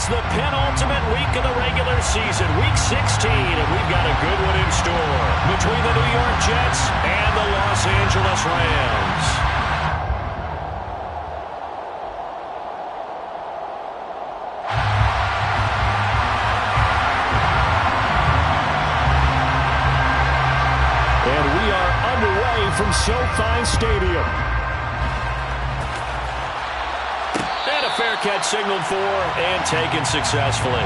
the penultimate week of the regular season, Week 16, and we've got a good one in store between the New York Jets and the Los Angeles Rams. And we are underway from SoFi Stadium. And a fair catch signaled for and taken successfully.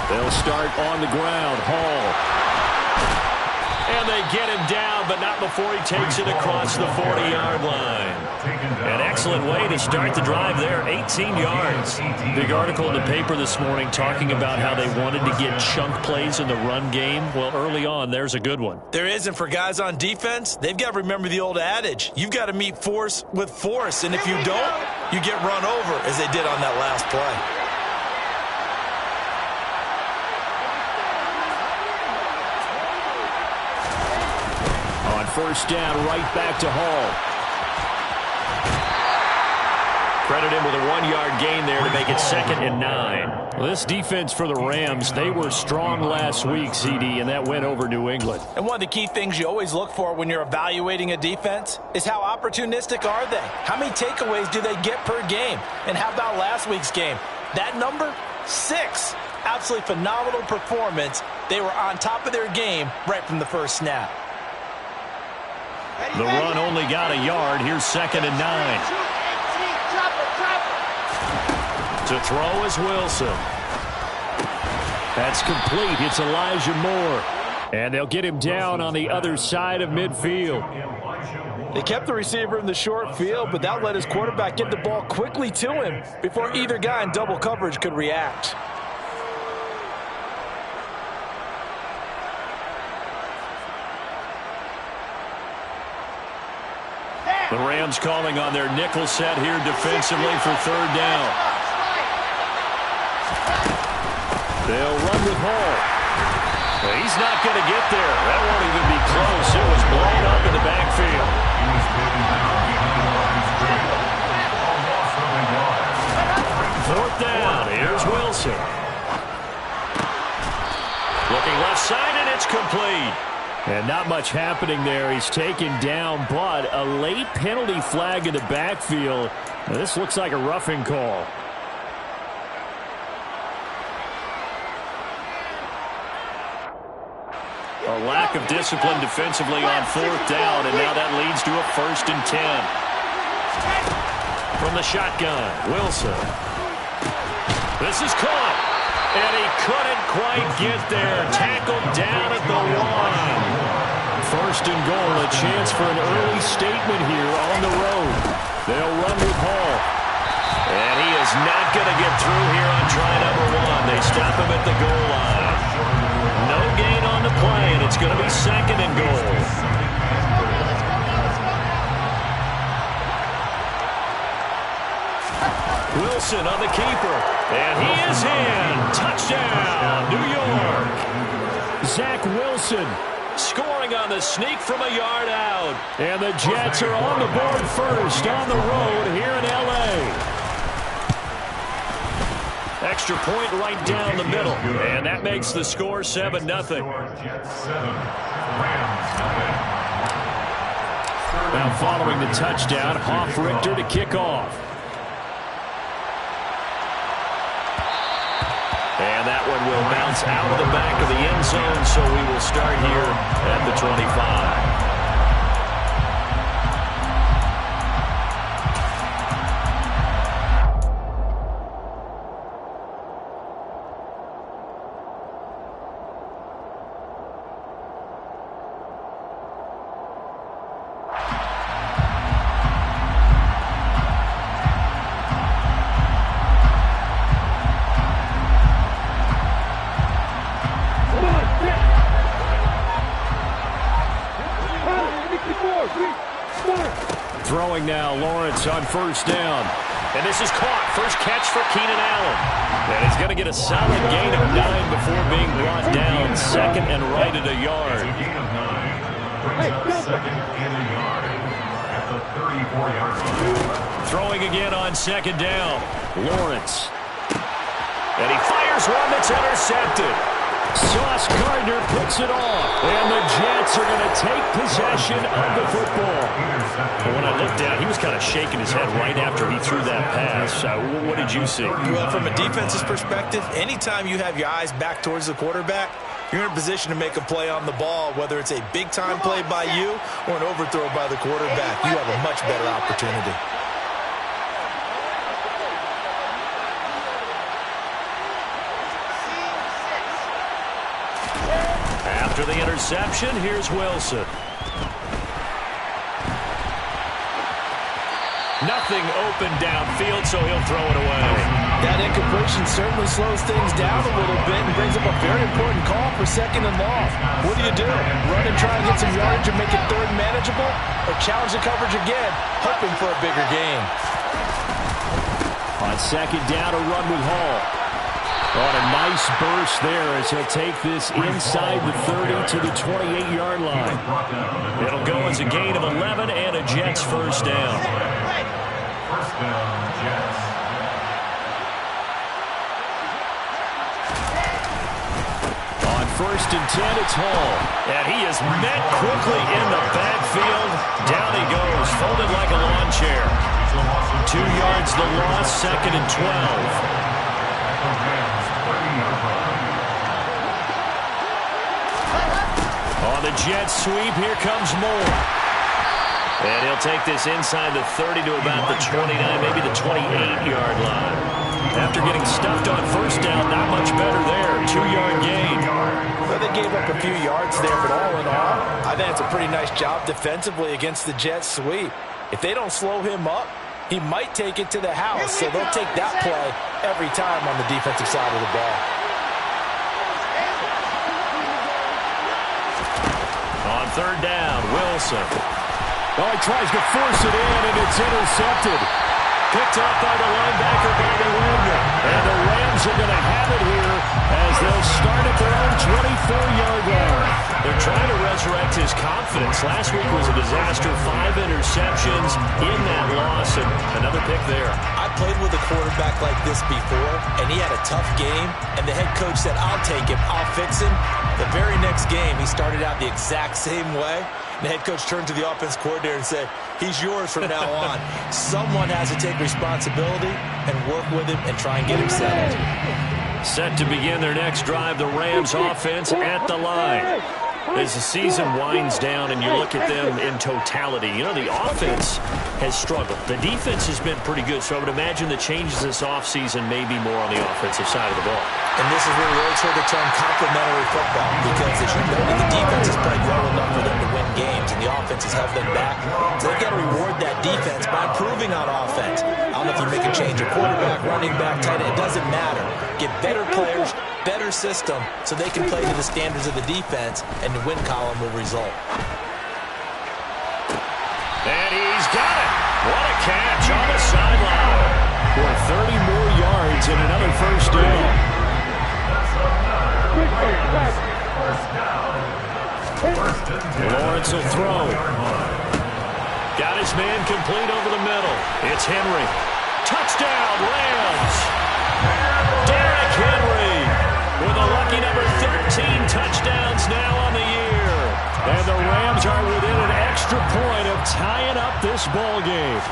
They'll start on the ground. Hall. And they get him down, but not before he takes it across the 40-yard line. An excellent way to start the drive there, 18 yards. Big article in the paper this morning talking about how they wanted to get chunk plays in the run game. Well, early on, there's a good one. There is, and for guys on defense, they've got to remember the old adage. You've got to meet force with force, and if you don't, you get run over, as they did on that last play. First down, right back to Hall. Credit him with a 1-yard gain there to make it 2nd and 9. Well, this defense for the Rams, they were strong last week, CD, and that went over New England. And one of the key things you always look for when you're evaluating a defense is how opportunistic are they? How many takeaways do they get per game? And how about last week's game? That number? 6. Absolutely phenomenal performance. They were on top of their game right from the first snap. The run only got a yard. Here's 2nd and 9. To throw is Wilson. That's complete. It's Elijah Moore. And they'll get him down on the other side of midfield. They kept the receiver in the short field, but that let his quarterback get the ball quickly to him before either guy in double coverage could react. The Rams calling on their nickel set here defensively for 3rd down. They'll run with Hall. Well, he's not going to get there. That won't even be close. It was blown up in the backfield. 4th down. Here's Wilson. Looking left side, and it's complete. And not much happening there. He's taken down, but a late penalty flag in the backfield. Now, this looks like a roughing call. A lack of discipline defensively on 4th down, and now that leads to a 1st and 10. From the shotgun, Wilson. This is caught. And he couldn't quite get there. Tackled down at the 1. 1st and goal. A chance for an early statement here on the road. They'll run with Hall. And he is not going to get through here on try number 1. They stop him at the goal line. No gain on the play, and it's going to be 2nd and goal. Wilson on the keeper. And he is in. Touchdown, New York. Zach Wilson scoring on the sneak from a yard out. And the Jets are on the board first on the road here in L.A. Extra point right down the middle. And that makes the score 7-0. Now following the touchdown, Hofrichter to kick off. And that one will bounce out of the back of the end zone, so we will start here at the 25. Throwing now, Lawrence on first down. And this is caught. First catch for Keenan Allen. And he's going to get a solid gain of 9 before being brought down. Second and right at a yard. Throwing again on second down. Lawrence. And he fires one that's intercepted. Sauce Gardner puts it off. And the Jets are going to take possession of the football. When I looked at it, he was kind of shaking his head right after he threw that pass. What did you see? Well, from a defense's perspective, anytime you have your eyes back towards the quarterback, you're in a position to make a play on the ball, whether it's a big-time play by you or an overthrow by the quarterback. You have a much better opportunity. After the interception, here's Wilson. Nothing open downfield, so he'll throw it away. That incompletion certainly slows things down a little bit and brings up a very important call for second and long. What do? Run and try and get some yardage and make it third manageable? Or challenge the coverage again, hoping for a bigger gain? On second down, a run with Hall. On a nice burst there as he'll take this inside the 30 to the 28-yard line. It'll go as a gain of 11 and a Jets first down. First down, Jets. On first and 10, it's Hall. And he is met quickly in the backfield. Down he goes, folded like a lawn chair. 2 yards the loss, second and 12. On the Jets sweep, here comes Moore. And he'll take this inside the 30 to about the 29, maybe the 28-yard line. After getting stuffed on first down, not much better there. 2-yard gain. Well, they gave up a few yards there, but all in all, I think it's a pretty nice job defensively against the Jets sweep. If they don't slow him up, he might take it to the house, so they'll take that play every time on the defensive side of the ball. On third down, Wilson. Oh, he tries to force it in, and it's intercepted. Picked up by the linebacker, Bobby Wagner. And the Rams are going to have it here as they'll start at their own 24-yard line. They're trying to resurrect his confidence. Last week was a disaster. 5 interceptions in that loss, and another pick there. I played with a quarterback like this before, and he had a tough game, and the head coach said, I'll take him, I'll fix him. The very next game, he started out the exact same way. The head coach turned to the offense coordinator and said, he's yours from now on. Someone has to take responsibility and work with him and try and get him settled. Set to begin their next drive, the Rams offense at the line. As the season winds down and you look at them in totality, you know, the offense has struggled. The defense has been pretty good, so I would imagine the changes this offseason may be more on the offensive side of the ball. And this is where we always heard the term complementary football, because as you know, the defense has played well enough for them to win games, and the offense has held them back. So they've got to reward that defense by improving on offense. I don't know if you make a change of quarterback, running back, tight end, it doesn't matter. Get better players, better system, so they can play to the standards of the defense, and the win column will result. And he's got it. What a catch on the sideline. For 30 more yards and another first down. Lawrence will throw. Got his man complete over the middle. It's Henry. Touchdown, Rams. Derrick Henry with a lucky number 13 touchdowns now on the year. And the Rams are within an extra point of tying up this ball game.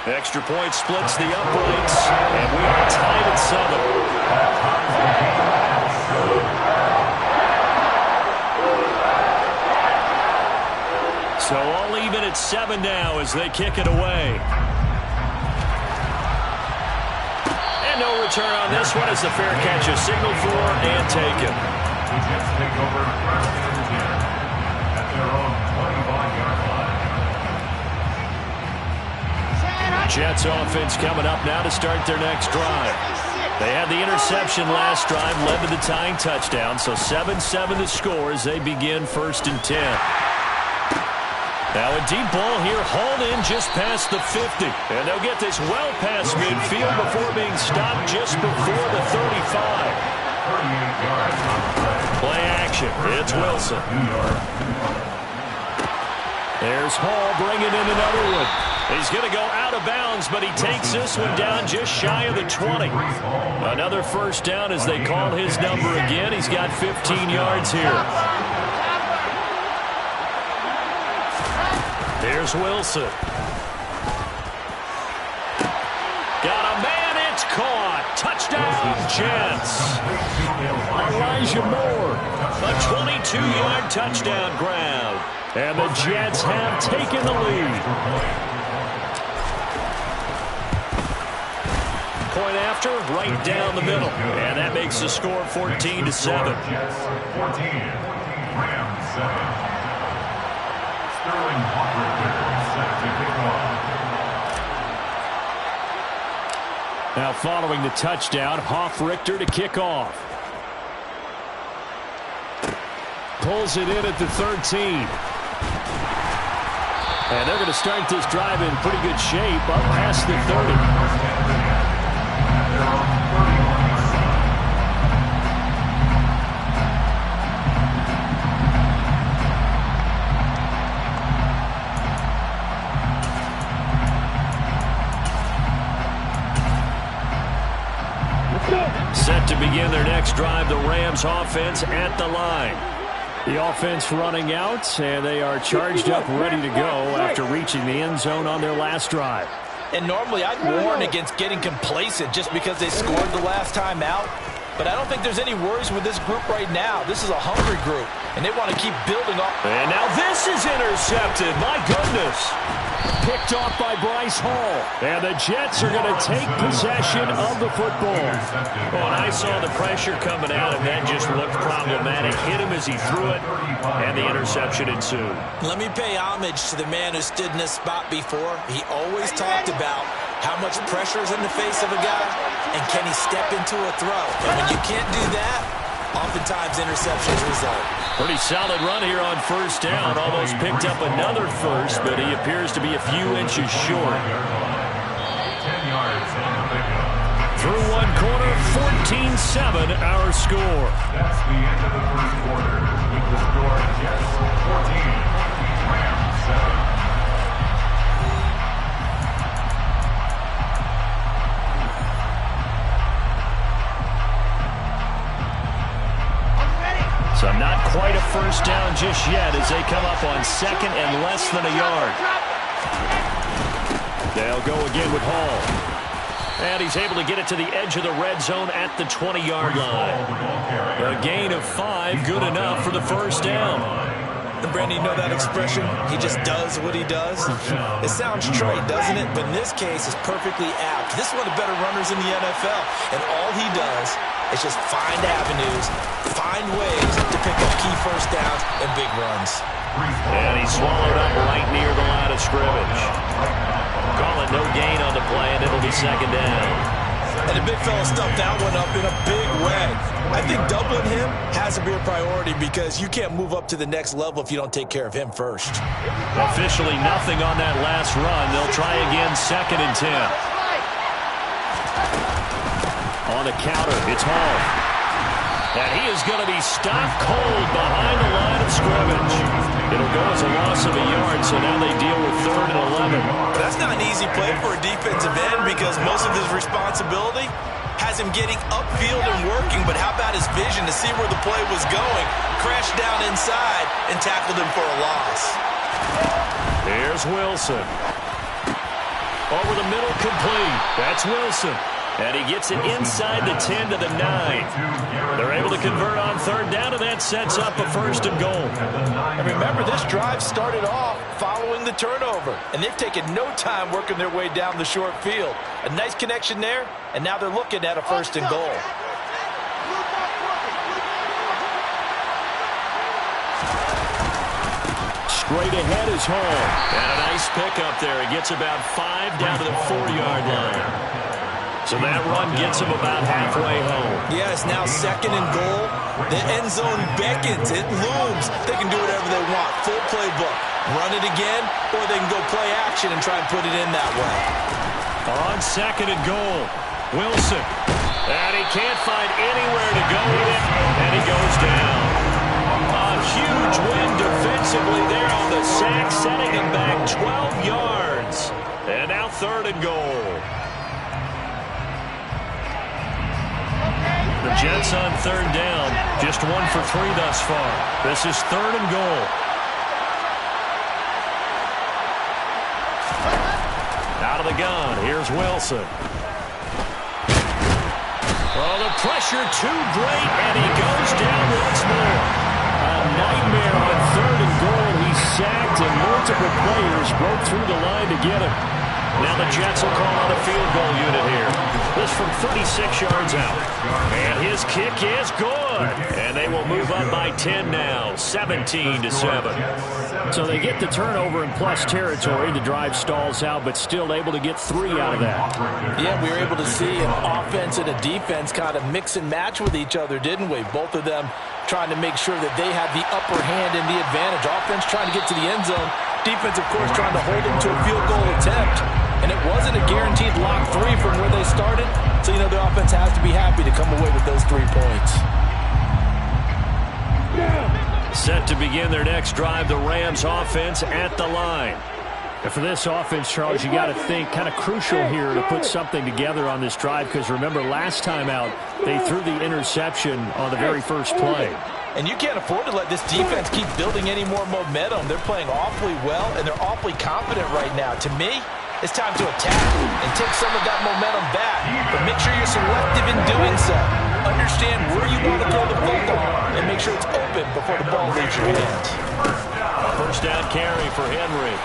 Extra point splits the uprights, and we are tied at 7. So all even at 7 now as they kick it away. And no return on this one as the fair catch is signaled for and taken. The Jets take over first and 10 at their own 25-yard line. Jets offense coming up now to start their next drive. They had the interception last drive, led to the tying touchdown, so 7-7 the score as they begin first and 10. Now a deep ball here, hauled in just past the 50. And they'll get this well past midfield before being stopped just before the 35. Play action. It's Wilson. There's Hall bringing in another one. He's going to go out of bounds, but he takes this one down just shy of the 20. Another first down as they call his number again. He's got 15 yards here. Here's Wilson. Got a man, it's caught. Touchdown, Jets. Elijah Moore, a 22-yard touchdown grab. And the Jets have taken the lead. Point after, right down the middle. And that makes the score 14-7. Jets 14, Rams 7. Sterling Hawkrichter set to kick off. Now following the touchdown, Hofrichter to kick off. Pulls it in at the 13. And they're going to start this drive in pretty good shape up past the 30. Set to begin their next drive, the Rams offense at the line. The offense running out, and they are charged up, ready to go after reaching the end zone on their last drive. And normally I'd warn against getting complacent just because they scored the last time out. But I don't think there's any worries with this group right now. This is a hungry group, and they want to keep building up. And now this is intercepted. My goodness. Picked off by Bryce Hall. And the Jets are going to take possession of the football. Well, and I saw the pressure coming out, and that just looked problematic. Hit him as he threw it, and the interception ensued. Let me pay homage to the man who stood in this spot before. He always talked about how much pressure is in the face of a guy, and can he step into a throw. And when you can't do that, oftentimes interceptions result. Pretty solid run here on first down. Almost picked up another first, but he appears to be a few inches short. 10 yards on the pickup. Through one quarter, 14-7 our score. That's the end of the first quarter. With the score, Jets 14, Rams 7. So not quite a first down just yet as they come up on second and less than a yard. They'll go again with Hall. And he's able to get it to the edge of the red zone at the 20-yard line. A gain of 5, good enough for the first down. And Brandon, you know that expression? He just does what he does. It sounds trite, doesn't it? But in this case, it's perfectly apt. This is one of the better runners in the NFL. And all he does is just find avenues, find ways to pick up key first downs and big runs. And he's swallowed up right near the line of scrimmage. Call it no gain on the play, and it'll be second down. And the big fella stuffed that one up in a big way. I think doubling him has to be a priority because you can't move up to the next level if you don't take care of him first. Officially nothing on that last run. They'll try again, second and 10. On the counter, it's Hall. And he is going to be stopped cold behind the line of scrimmage. It'll go as a loss of a yard, so now they deal with 3rd and 11. That's not an easy play for a defensive end because most of his responsibility has him getting upfield and working, but how about his vision to see where the play was going? Crashed down inside and tackled him for a loss. Here's Wilson. Over the middle, complete. That's Wilson. And he gets it inside the 10 to the 9. They're able to convert on 3rd down, and that sets up a 1st and goal. And remember, this drive started off following the turnover, and they've taken no time working their way down the short field. A nice connection there, and now they're looking at a 1st and goal. Straight ahead is Hall. And a nice pickup there. He gets about 5 down to the 4-yard line. So that run gets him about halfway home. Yeah, it's now 2nd and goal. The end zone beckons. It looms. They can do whatever they want. Full playbook. Run it again, or they can go play action and try and put it in that way. On 2nd and goal, Wilson. And he can't find anywhere to go with it, and he goes down. A huge win defensively there on the sack, setting him back 12 yards. And now 3rd and goal. The Jets on 3rd down, just 1 for 3 thus far. This is 3rd and goal. Out of the gun, here's Wilson. Oh, the pressure too great, and he goes down once more. A nightmare on 3rd and goal. He's sacked, and multiple players broke through the line to get him. Now the Jets will call out a field goal unit here. This from 36 yards out. And his kick is good. And they will move up by 10 now, 17-7. So they get the turnover in plus territory. The drive stalls out, but still able to get 3 out of that. Yeah, we were able to see an offense and a defense kind of mix and match with each other, didn't we? Both of them trying to make sure that they had the upper hand and the advantage. Offense trying to get to the end zone. Defense, of course, trying to hold them to a field goal attempt. And it wasn't a guaranteed lock 3 from where they started. So, you know, the offense has to be happy to come away with those 3 points. Set to begin their next drive, the Rams offense at the line. And for this offense, Charles, you got to think kind of crucial here to put something together on this drive, because remember last time out they threw the interception on the very first play. And you can't afford to let this defense keep building any more momentum. They're playing awfully well, and they're awfully confident right now. To me, it's time to attack and take some of that momentum back. But make sure you're selective in doing so. Understand where you want to throw the football and make sure it's open before the ball leaves your hands. A first down carry for Henry.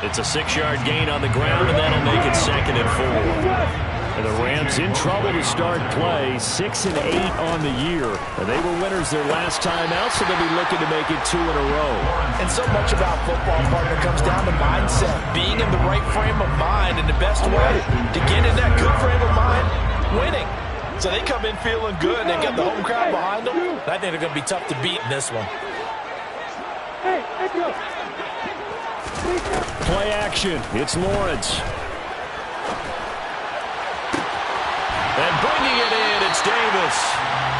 It's a 6-yard gain on the ground, and that'll make it 2nd and 4. And the Rams in trouble to start play, 6 and 8 on the year. And they were winners their last time out, so they'll be looking to make it 2 in a row. And so much about football, partner, comes down to mindset, being in the right frame of mind, and the best way to get in that good frame of mind, winning. So they come in feeling good. They got the home crowd behind them. I think they're going to be tough to beat in this one. Play action. It's Lawrence. And bringing it in, it's Davis.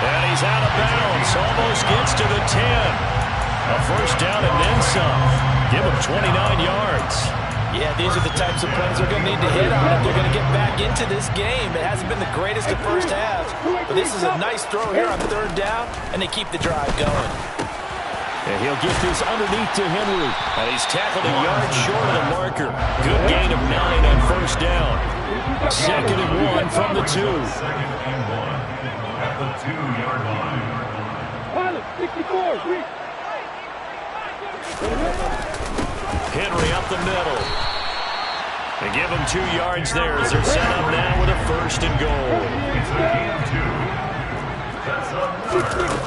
And he's out of bounds. Almost gets to the 10. A first down and then some. Give him 29 yards. Yeah, these are the types of plays they're going to need to hit on if they're going to get back into this game. It hasn't been the greatest of first halves, but this is a nice throw here on 3rd down, and they keep the drive going. And he'll get this underneath to Henry. And he's tackled a yard short of the marker. Good gain of 9 on first down. 2nd and 1 from the 2. 2nd and 1 at the 2-yard line. Henry up the middle. They give him 2 yards there as they're set up now with a 1st and goal. It's a gain of 2. That's a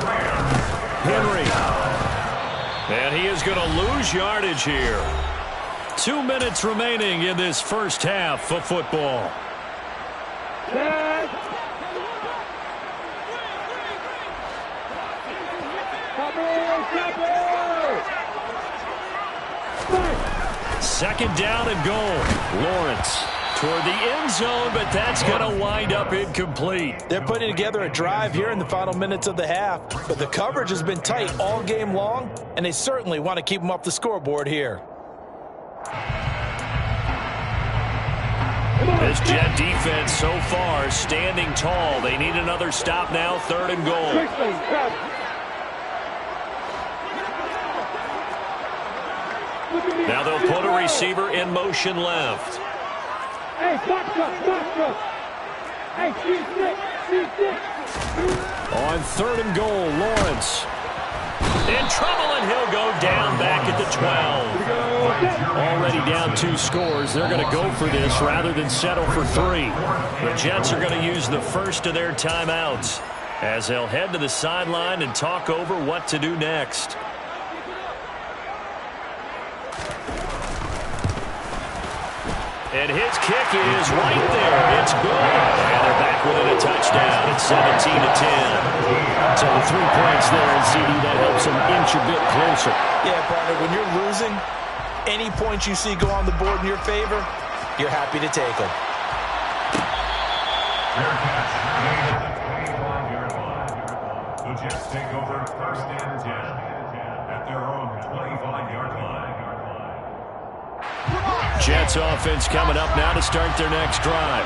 Rams. Henry. And he is going to lose yardage here. 2 minutes remaining in this first half of football. Second down and goal. Lawrence toward the end zone, but that's going to wind up incomplete. They're putting together a drive here in the final minutes of the half, but the coverage has been tight all game long, and they certainly want to keep them off the scoreboard here. This Jet defense so far standing tall. They need another stop now, 3rd and goal. Now they'll put a receiver in motion left. On 3rd and goal, Lawrence. In trouble, and he'll go down back at the 12. Already down 2 scores. They're going to go for this rather than settle for 3. The Jets are going to use the first of their timeouts as they'll head to the sideline and talk over what to do next. And his kick is right there. It's good. And they're back within a touchdown. It's 17-10. So 3 points there, and CD, that helps them inch a bit closer. Yeah, partner, when you're losing, any points you see go on the board in your favor, you're happy to take them. Fair catch. Made at the 25-yard line. The Jets take over 1st and 10 at their own 25-yard line. Jets offense coming up now to start their next drive.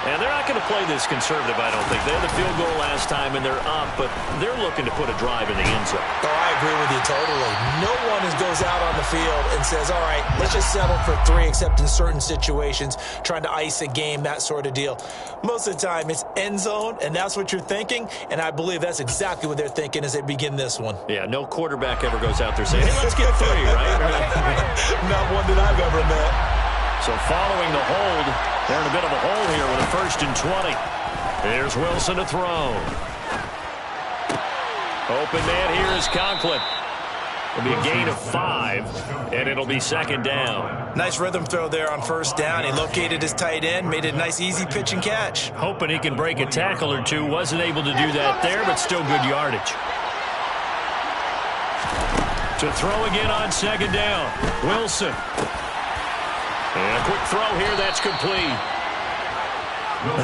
And they're not going to play this conservative, I don't think. They had the field goal last time, and they're up, but they're looking to put a drive in the end zone. Oh, I agree with you totally. No one goes out on the field and says, all right, let's just settle for 3, except in certain situations, trying to ice a game, that sort of deal. Most of the time, it's end zone, and that's what you're thinking, and I believe that's exactly what they're thinking as they begin this one. Yeah, no quarterback ever goes out there saying, hey, let's get 3, right? Not one that I've ever met. So following the hold, they're in a bit of a hole here with a 1st and 20. Here's Wilson to throw. Open man here is Conklin. It'll be a gain of 5, and it'll be 2nd down. Nice rhythm throw there on 1st down. He located his tight end, made it a nice, easy pitch and catch. Hoping he can break a tackle or two. Wasn't able to do that there, but still good yardage. To throw again on 2nd down. Wilson. And a quick throw here, that's complete.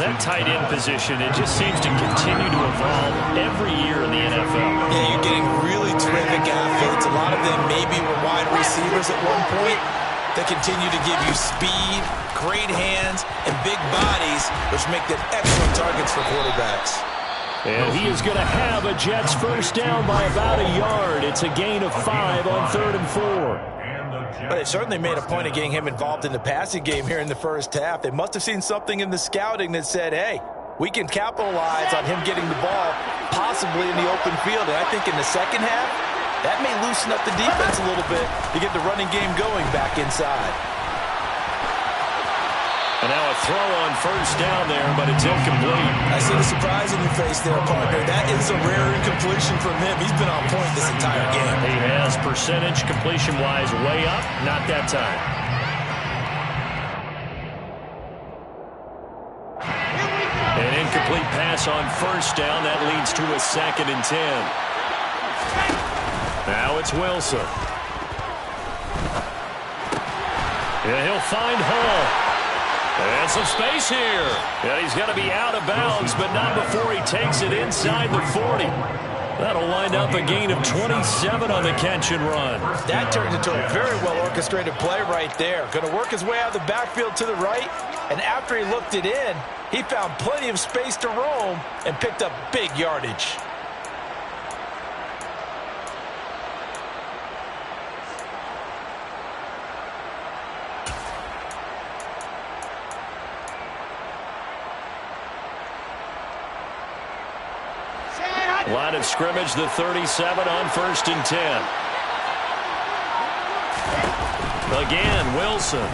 That tight end position, it just seems to continue to evolve every year in the NFL. Yeah, you're getting really terrific athletes. A lot of them maybe were wide receivers at one point. They continue to give you speed, great hands, and big bodies, which make them excellent targets for quarterbacks. And he is going to have a Jets 1st down by about a yard. It's a gain of 5 on 3rd and 4. But they certainly made a point of getting him involved in the passing game here in the 1st half. They must have seen something in the scouting that said, hey, we can capitalize on him getting the ball possibly in the open field. And I think in the 2nd half, that may loosen up the defense a little bit to get the running game going back inside. And now a throw on 1st down there, but it's incomplete. I see the surprise in your face there, partner. That is a rare incompletion from him. He's been on point this entire game. He has percentage completion-wise way up. Not that time. An incomplete pass on 1st down. That leads to a 2nd and 10. Now it's Wilson. Yeah, he'll find Hall. And some space here. And he's going to be out of bounds, but not before he takes it inside the 40. That'll wind up a gain of 27 on the catch and run. That turned into a very well-orchestrated play right there. Going to work his way out of the backfield to the right. And after he looked it in, he found plenty of space to roam and picked up big yardage. Line of scrimmage, the 37 on 1st and 10. Again, Wilson.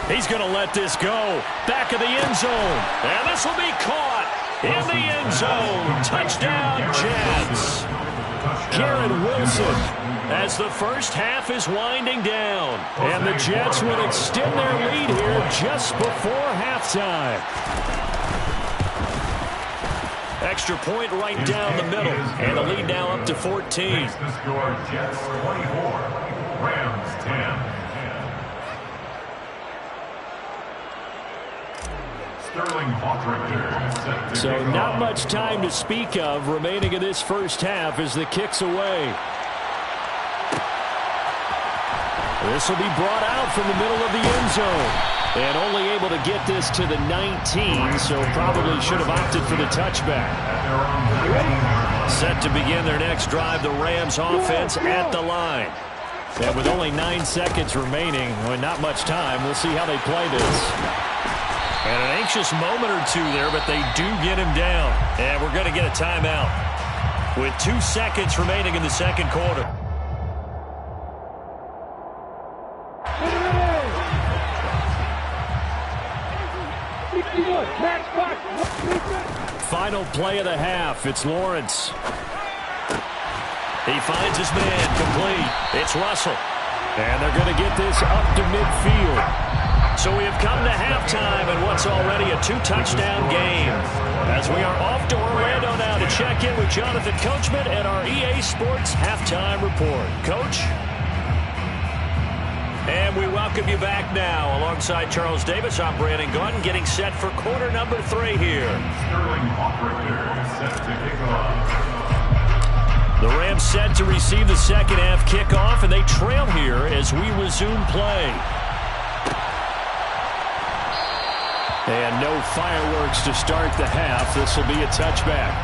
He's going to let this go. Back of the end zone. And this will be caught in the end zone. Touchdown, Jets. Garrett Wilson as the 1st half is winding down. And the Jets will extend their lead here just before halftime. Extra point right down the middle. And the lead now up to 14. Makes the score Jets 24, Rams 10. Sterling Hawtrigger. So not much time to speak of remaining in this 1st half as the kick's away. This will be brought out from the middle of the end zone. And only able to get this to the 19, so probably should have opted for the touchback. Set to begin their next drive, the Rams offense at the line. And with only 9 seconds remaining, well, not much time, we'll see how they play this. And an anxious moment or two there, but they do get him down. And we're going to get a timeout with 2 seconds remaining in the 2nd quarter. Final play of the half. It's Lawrence. He finds his man complete. It's Russell. And they're going to get this up to midfield. So we have come to halftime in what's already a 2-touchdown game. As we are off to Orlando now to check in with Jonathan Coachman and our EA Sports Halftime Report. Coach? And we welcome you back now. Alongside Charles Davis, I'm Brandon Gaudin, getting set for quarter number 3 here. Sterling Hawkrichter set to kick off. The Rams set to receive the second half kickoff, and they trail here as we resume play. And no fireworks to start the half. This will be a touchback.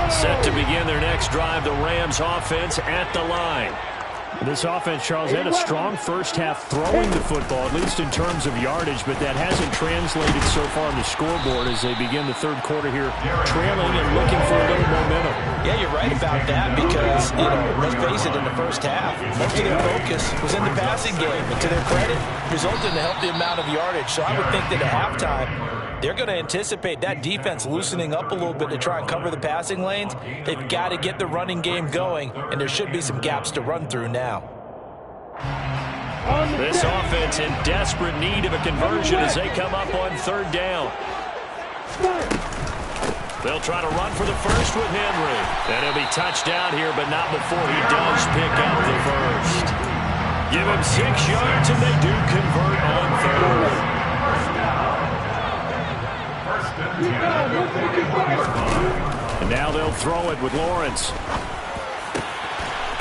Set to begin their next drive, the Rams offense at the line. This offense, Charles, had a strong first half throwing the football, at least in terms of yardage, but that hasn't translated so far on the scoreboard as they begin the third quarter here, trailing and looking for a little momentum. Yeah, you're right about that because, let's face it, in the first half, most of their focus was in the passing game. And to their credit, resulted in a healthy amount of yardage. So I would think that at halftime, they're going to anticipate that defense loosening up a little bit to try and cover the passing lanes. They've got to get the running game going, and there should be some gaps to run through now. This offense in desperate need of a conversion as they come up on third down. They'll try to run for the first with Henry. And he'll be touchdown here, but not before he does pick up the first. Give him 6 yards, and they do convert on third. And now they'll throw it with Lawrence.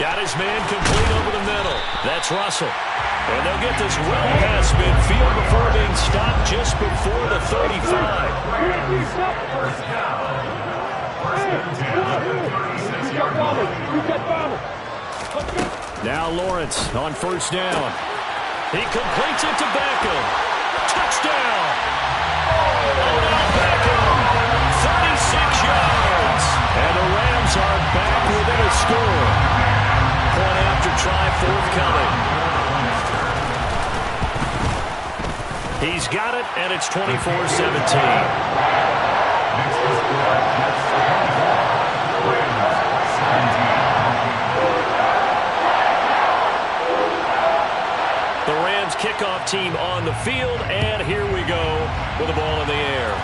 Got his man complete over the middle. That's Russell. And they'll get this well past midfield before being stopped just before the 35. Now Lawrence on first down. He completes it to Beckham. Touchdown! Beckham, 36 yards. And the Rams are back within a score. Point after try forthcoming. He's got it, and it's 24-17. The Rams kickoff team on the field, and here we go with the ball in the air.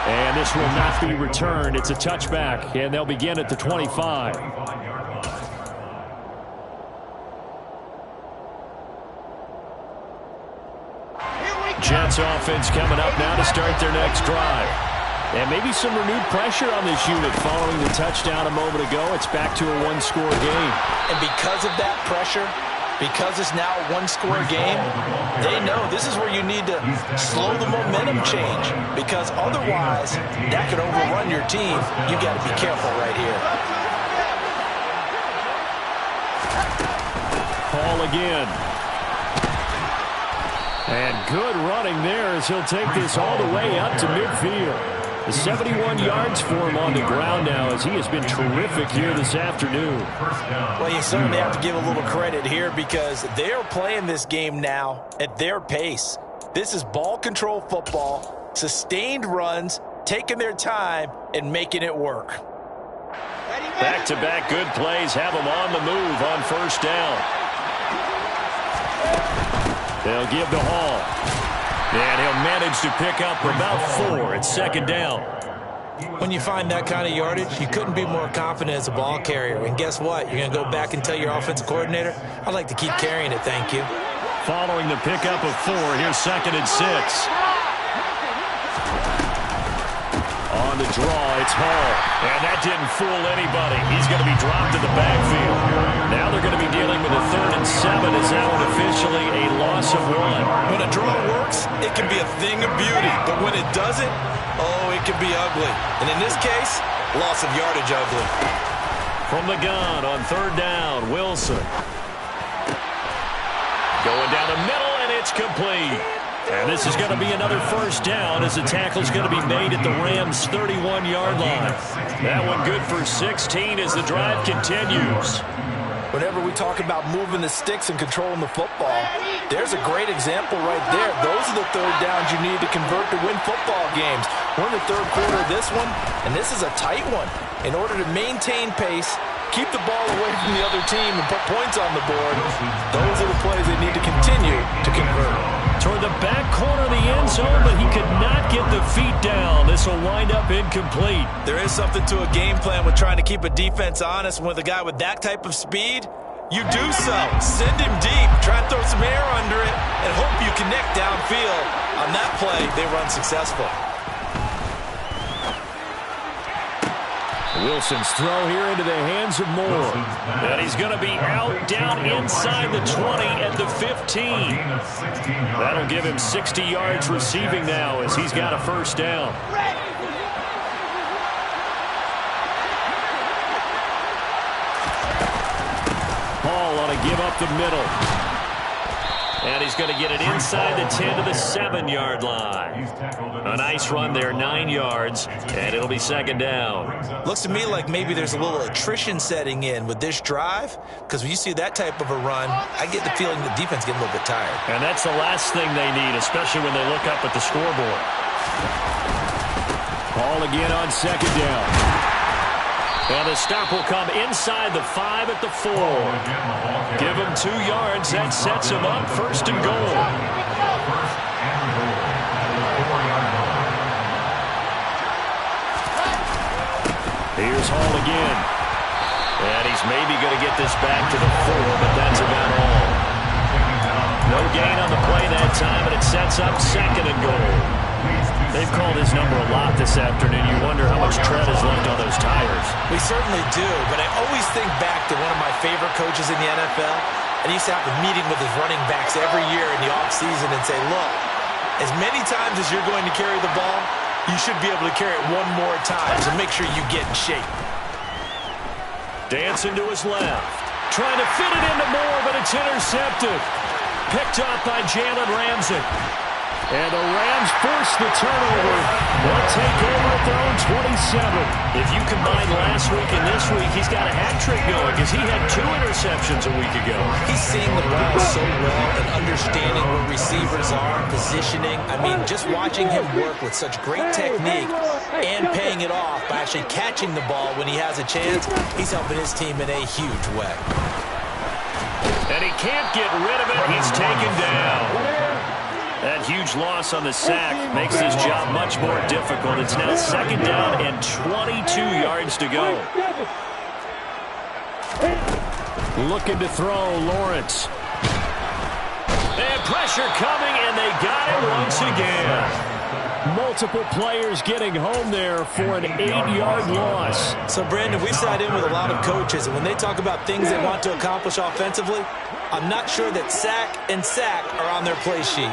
And this will not be returned. It's a touchback, and they'll begin at the 25. Jets offense coming up now to start their next drive. And maybe some renewed pressure on this unit following the touchdown a moment ago. It's back to a one-score game. And because of that pressure, because it's now a one-score game, they know this is where you need to slow the momentum change, because otherwise that could overrun your team. You got to be careful right here. Hall again. And good running there as he'll take this all the way up to midfield. 71 yards for him on the ground now as he has been terrific here this afternoon. Well, you certainly have to give a little credit here because they're playing this game now at their pace. This is ball control football, sustained runs, taking their time and making it work. Back-to-back good plays have them on the move on first down. They'll give to Hall. And he'll manage to pick up about 4 at second down. When you find that kind of yardage, you couldn't be more confident as a ball carrier. And guess what? You're going to go back and tell your offensive coordinator, I'd like to keep carrying it, thank you. Following the pickup of 4, here's 2nd and 6. On the draw, it's Hall. And that didn't fool anybody. He's going to be dropped in the backfield. Now they're going to be dealing with a 3rd and 7 as that one officially a loss of 1. When a draw works, it can be a thing of beauty. But when it doesn't, oh, it can be ugly. And in this case, loss of yardage ugly. From the gun on 3rd down, Wilson. Going down the middle, and it's complete. And this is going to be another first down as the tackle is going to be made at the Rams' 31-yard line. That one good for 16 as the drive continues. Whenever we talk about moving the sticks and controlling the football, there's a great example right there. Those are the 3rd downs you need to convert to win football games. We're in the 3rd quarter of this one, and this is a tight one. In order to maintain pace, keep the ball away from the other team and put points on the board, those are the plays they need to continue to convert. Toward the back corner of the end zone, but he could not get the feet down. This will wind up incomplete. There is something to a game plan with trying to keep a defense honest. With a guy with that type of speed, you do so. Send him deep. Try and throw some air under it and hope you connect downfield. On that play, they run successful. Wilson's throw here into the hands of Moore. And he's going to be out down inside the 20 at the 15. That'll give him 60 yards receiving now as he's got a first down. Hall on a give up the middle. And he's going to get it inside the 10 to the 7-yard line. A nice run there, 9 yards, and it'll be second down. Looks to me like maybe there's a little attrition setting in with this drive, because when you see that type of a run, I get the feeling the defense getting a little bit tired. And that's the last thing they need, especially when they look up at the scoreboard. Ball again on second down. And the stop will come inside the 5 at the 4. Give him 2 yards. That sets him up first and goal. Here's Hall again. And he's maybe going to get this back to the 4, but that's about all. No gain on the play that time, and it sets up second and goal. They've called his number a lot this afternoon. You wonder how much tread is left on those tires. We certainly do, but I always think back to one of my favorite coaches in the NFL, and he used to have a meeting with his running backs every year in the offseason and say, look, as many times as you're going to carry the ball, you should be able to carry it one more time, so make sure you get in shape. Dancing to his left. Trying to fit it into Moore, but it's intercepted. Picked up by Jalen Ramsey. And the Rams force the turnover. They'll take over at their own 27. If you combine last week and this week, he's got a hat trick going because he had 2 interceptions a week ago. He's seeing the ball so well and understanding where receivers are, positioning. I mean, just watching him work with such great technique and paying it off by actually catching the ball when he has a chance, he's helping his team in a huge way. And he can't get rid of it. He's taken down. That huge loss on the sack makes this job much more difficult. It's now second down and 22 yards to go. Looking to throw, Lawrence. And pressure coming, and they got him once again. Multiple players getting home there for an 8-yard loss. So, Brandon, we sat in with a lot of coaches, and when they talk about things they want to accomplish offensively, I'm not sure that sack and sack are on their play sheet.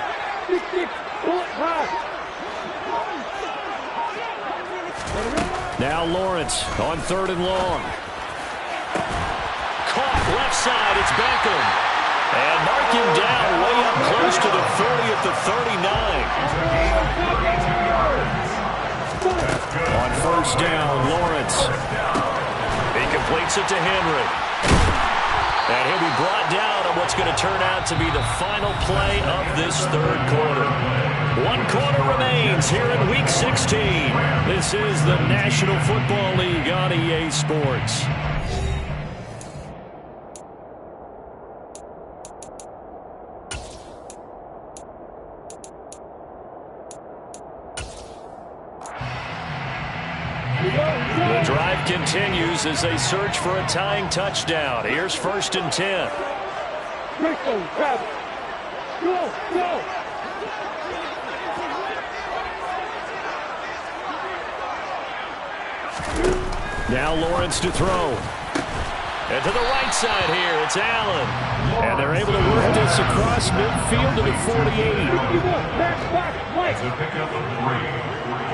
Now Lawrence on 3rd and long. Caught left side. It's Beckham. And mark him down way up close to the 30 at the 39. On first down, Lawrence. He completes it to Henry. And he'll be brought down on what's going to turn out to be the final play of this 3rd quarter. 1 quarter remains here in Week 16. This is the National Football League on EA Sports. The drive continues as they search for a tying touchdown. Here's 1st and 10. Now Lawrence to throw. And to the right side here, it's Allen. And they're able to work this across midfield to the 48. It's a pickup of 3.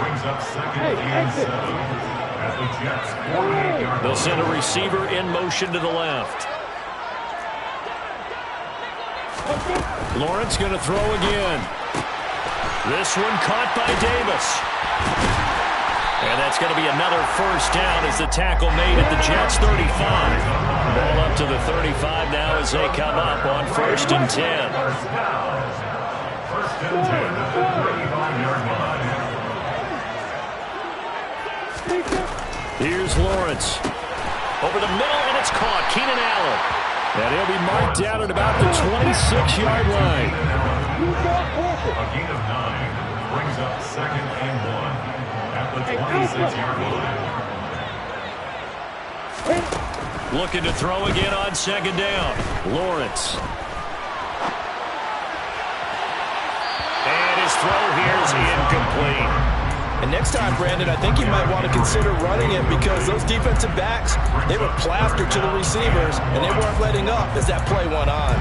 Brings up second and 7 at the Jets' 48-yard line. They'll send a receiver in motion to the left. Lawrence going to throw again. This one caught by Davis. And that's going to be another first down as the tackle made at the Jets' 35. Ball up to the 35 now as they come up on 1st and 10. First and 10 at the 35-yard line. Here's Lawrence. Over the middle, and it's caught. Keenan Allen. And he'll be marked down at about the 26-yard line. A gain of 9 brings up 2nd and 1 at the 26-yard line. Looking to throw again on 2nd down. Lawrence. And his throw here is incomplete. And next time, Brandon, I think you might want to consider running it because those defensive backs, they were plastered to the receivers, and they weren't letting up as that play went on.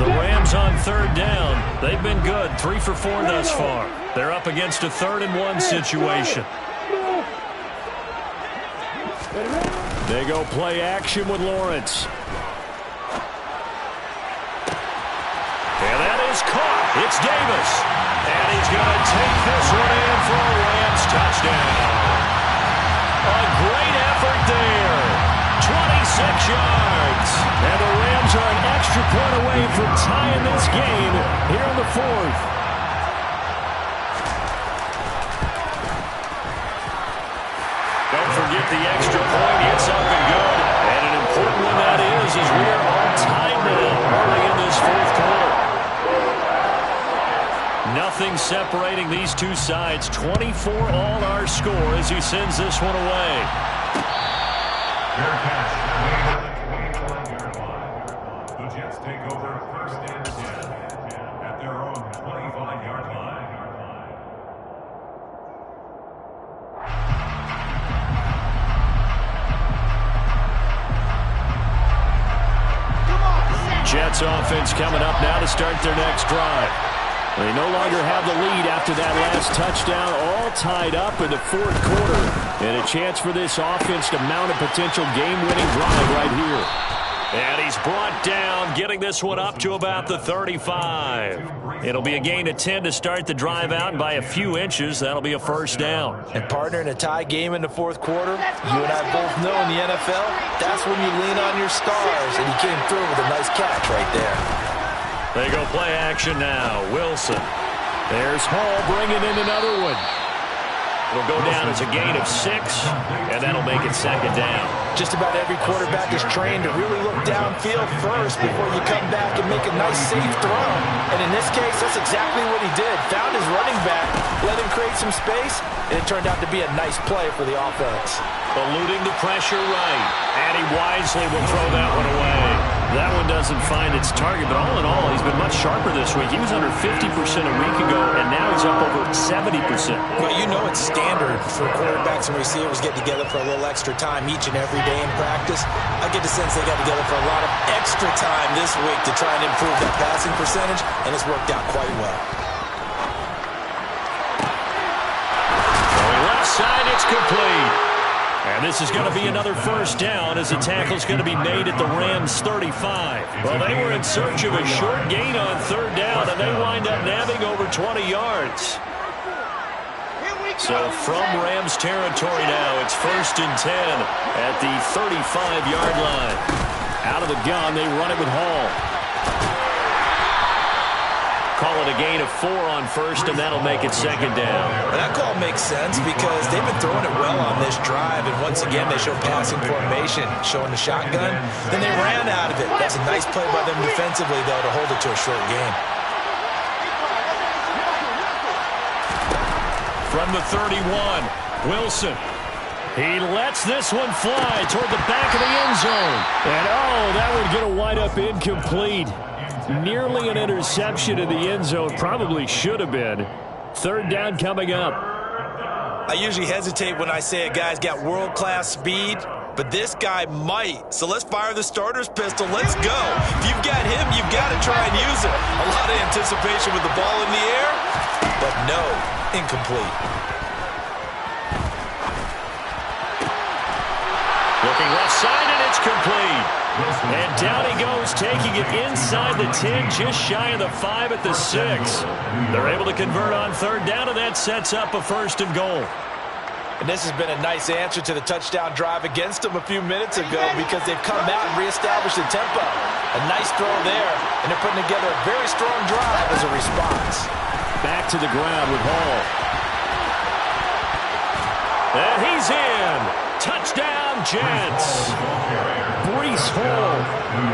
The Rams on 3rd down. They've been good, 3 for 4 thus far. They're up against a 3rd and 1 situation. They go play action with Lawrence. And that is caught. It's Davis. And he's going to take this one in for a Rams touchdown. A great effort there. 26 yards. And the Rams are an extra point away from tying this game here in the 4th. Don't forget the extra point. It's up and good. And an important one that is as we are on time now early in this 4th quarter. Nothing separating these two sides. 24 all our score as he sends this one away. Fair catch. 21-yard line. The Jets take over 1st and 10 at their own 25-yard line. Jets offense coming up now to start their next drive. They no longer have the lead after that last touchdown, all tied up in the 4th quarter. And a chance for this offense to mount a potential game-winning drive right here. And he's brought down, getting this one up to about the 35. It'll be a gain of 10 to start the drive out, and by a few inches, that'll be a 1st down. And partner, in a tie game in the 4th quarter, you and I both know in the NFL, that's when you lean on your stars, and he came through with a nice catch right there. They go play action now. Wilson. There's Hall bringing in another one. It'll go down as a gain of 6, and that'll make it 2nd down. Just about every quarterback is trained to really look downfield first before you come back and make a nice, safe throw. And in this case, that's exactly what he did. Found his running back, let him create some space, and it turned out to be a nice play for the offense. Eluding the pressure right, and he wisely will throw that one away. That one doesn't find its target, but all in all, he's been much sharper this week. He was under 50% a week ago, and now he's up over 70%. Well, you know it's standard for quarterbacks and receivers get together for a little extra time each and every day in practice. I get the sense they got together for a lot of extra time this week to try and improve that passing percentage, and it's worked out quite well. Going left side, it's complete. And this is going to be another 1st down as the tackle's going to be made at the Rams' 35. Well, they were in search of a short gain on 3rd down, and they wind up nabbing over 20 yards. So from Rams territory now, it's 1st and 10 at the 35-yard line. Out of the gun, they run it with Hall. Call it a gain of 4 on 1st, and that'll make it 2nd down. Well, that call makes sense because they've been throwing it well on this drive, and once again they show passing formation, showing the shotgun. Then they ran out of it. That's a nice play by them defensively, though, to hold it to a short gain. From the 31, Wilson. He lets this one fly toward the back of the end zone. And, that would get a wind up incomplete. Nearly an interception in the end zone. Probably should have been. 3rd down coming up. I usually hesitate when I say a guy's got world-class speed, but this guy might. So let's fire the starter's pistol. Let's go. If you've got him, you've got to try and use it. A lot of anticipation with the ball in the air, but no, incomplete. Looking left side, and it's complete. And down he goes, taking it inside the 10, just shy of the 5 at the 6. They're able to convert on 3rd down, and that sets up a 1st and goal. And this has been a nice answer to the touchdown drive against them a few minutes ago because they've come out and reestablished the tempo. A nice throw there, and they're putting together a very strong drive as a response. Back to the ground with Hall. And he's in. Touchdown, Jets. Breece Hall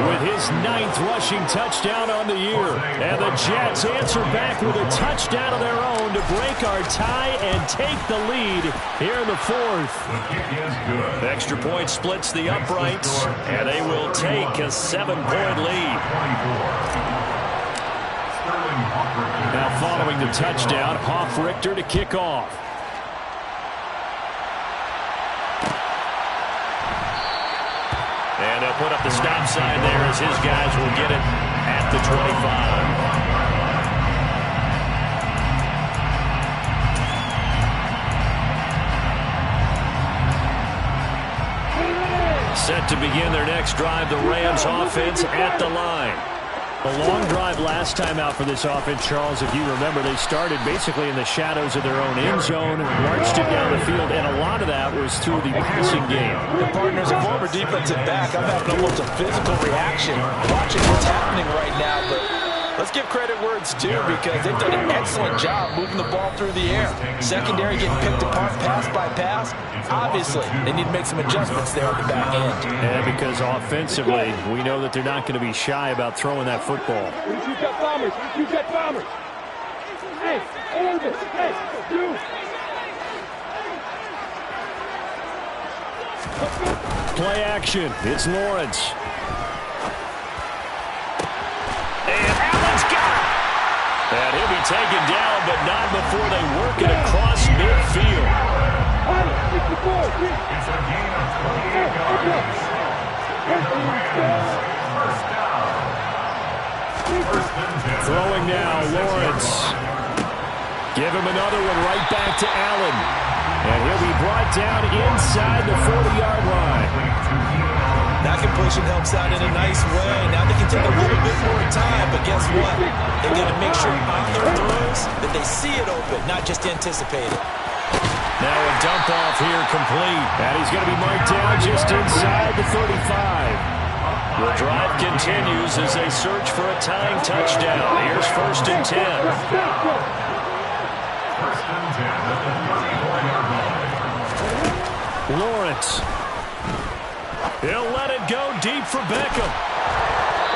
with his 9th rushing touchdown on the year. And the Jets answer back with a touchdown of their own to break our tie and take the lead here in the 4th. Extra point splits the uprights, and they will take a 7-point lead. Now following the touchdown, Hofrichter to kick off. And they'll put up the stop sign there as his guys will get it at the 25. Set to begin their next drive, the Rams offense at the line. A long drive last time out for this offense, Charles. If you remember, they started basically in the shadows of their own end zone, marched it down the field, and a lot of that was through the passing game. The partner's a former defensive back. I'm having almost a physical reaction watching what's happening right now, but let's give credit where it's due because they've done an excellent job moving the ball through the air. Secondary getting picked apart pass by pass. Obviously, they need to make some adjustments there on the back end. Yeah, because offensively, we know that they're not going to be shy about throwing that football. You got bombers. You got bombers. Hey, Elvis. Hey, you. Play action. It's Lawrence. And Allen's got it. And he'll be taken down, but not before they work it across midfield. It's a gain of 28 yards. And the Rams, first down. First and 10. Throwing now, Lawrence. Give him another one right back to Allen. And he'll be brought down inside the 40-yard line. That completion helps out in a nice way. Now they can take a little bit more time, but guess what? They're going to make sure on their throws that they see it open, not just anticipate it. Now a dump off here complete. And he's going to be marked down just inside the 35. The drive continues as they search for a tying touchdown. Here's first and 10. First and 10 at the 34-yard line. Lawrence. He'll let it go deep for Beckham.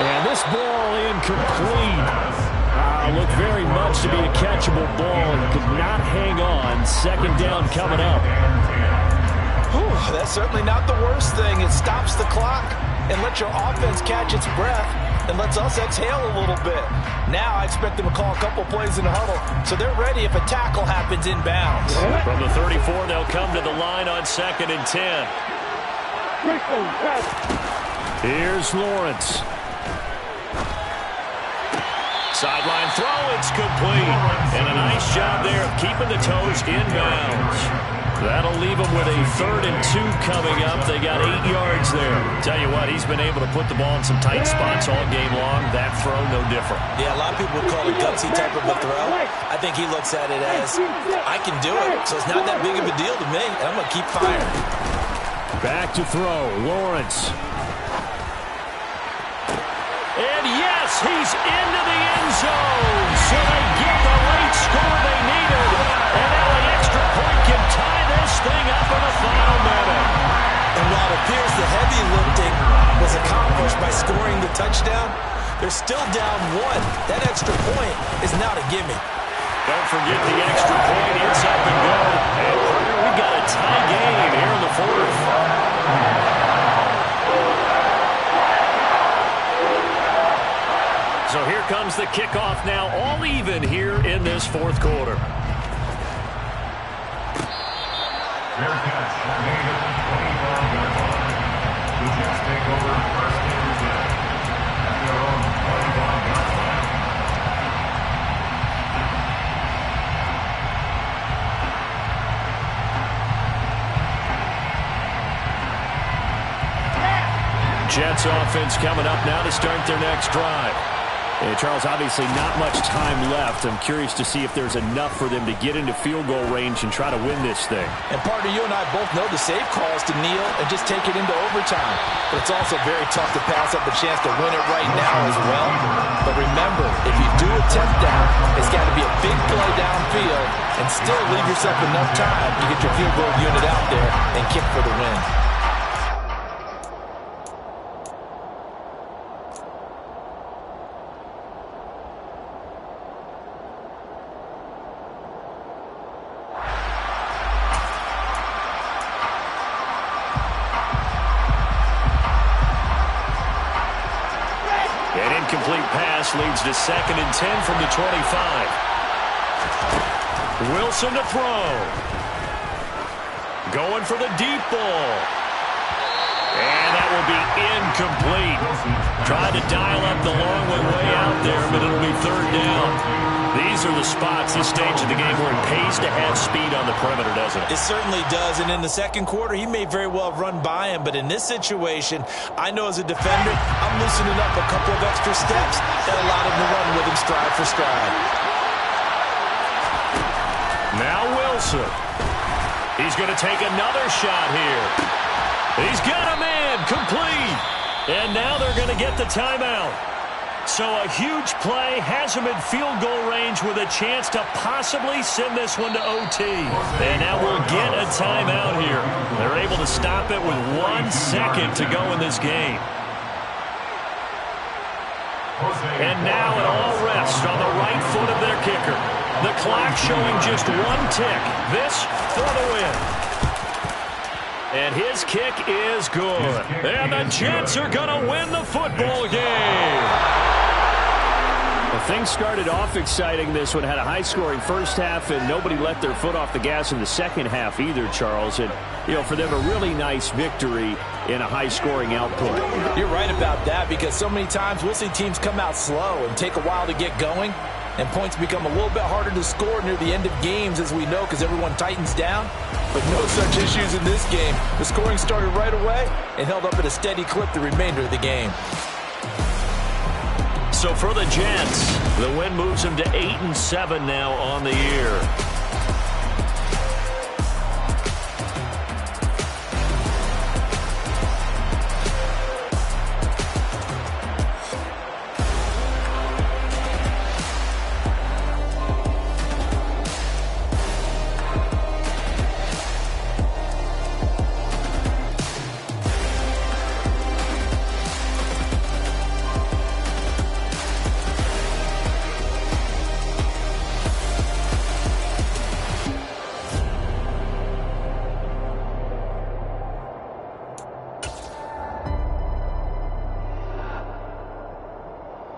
And this ball incomplete. Looked very much to be a catchable ball and could not hang on. Second down coming up. Whew, that's certainly not the worst thing. It stops the clock and lets your offense catch its breath and lets us exhale a little bit. Now I expect them to call a couple plays in the huddle so they're ready if a tackle happens inbounds. From the 34, they'll come to the line on 2nd and 10. Here's Lawrence. Sideline throw, it's complete. And a nice job there of keeping the toes inbounds. That'll leave them with a 3rd and 2 coming up. They got 8 yards there. Tell you what, he's been able to put the ball in some tight spots all game long. That throw, no different. Yeah, a lot of people would call it gutsy type of a throw. I think he looks at it as, I can do it, so it's not that big of a deal to me, and I'm going to keep firing. Back to throw, Lawrence. And yes, he's into the end zone. So they get the late score they needed. And now an extra point can tie this thing up in the final minute. And while it appears the heavy lifting was accomplished by scoring the touchdown, they're still down 1. That extra point is not a gimme. Don't forget the extra point. It's up and go. And we've got a tie game here in the 4th. So here comes the kickoff now, all even here in this 4th quarter. Fair catch made at the 25-yard line. The Jets take over first and 10 at their own 25-yard line. Jets offense coming up now to start their next drive. Hey, Charles, obviously not much time left. I'm curious to see if there's enough for them to get into field goal range and try to win this thing. And partner, you and I both know the safe call is to kneel and just take it into overtime. But it's also very tough to pass up a chance to win it right now as well. But remember, if you do attempt that, it's got to be a big play downfield and still leave yourself enough time to get your field goal unit out there and kick for the win. An incomplete pass leads to 2nd and 10 from the 25. Wilson to throw. Going for the deep ball. And that will be incomplete. Tried to dial up the long way out there, but it'll be 3rd down. These are the spots, this stage of the game, where it pays to have speed on the perimeter, doesn't it? It certainly does, and in the second quarter, he may very well have run by him, but in this situation, I know as a defender, I'm loosening up a couple of extra steps that allowed him to run with him stride for stride. Now Wilson. He's going to take another shot here. He's got a man complete. And now they're going to get the timeout. So a huge play has him in field goal range with a chance to possibly send this one to OT. And now we'll get a timeout here. They're able to stop it with 1 second to go in this game. And now it all rests on the right foot of their kicker. The clock showing just 1 tick. This for the win. And his kick is good. And the Jets are going to win the football game. Well, things started off exciting. This one had a high-scoring first half, and nobody let their foot off the gas in the second half either, Charles. And, you know, for them, a really nice victory in a high-scoring output. You're right about that, because so many times we'll see teams come out slow and take a while to get going, and points become a little bit harder to score near the end of games, as we know, because everyone tightens down. But no such issues in this game. The scoring started right away and held up at a steady clip the remainder of the game. So for the Jets, the win moves them to 8-7 now on the year.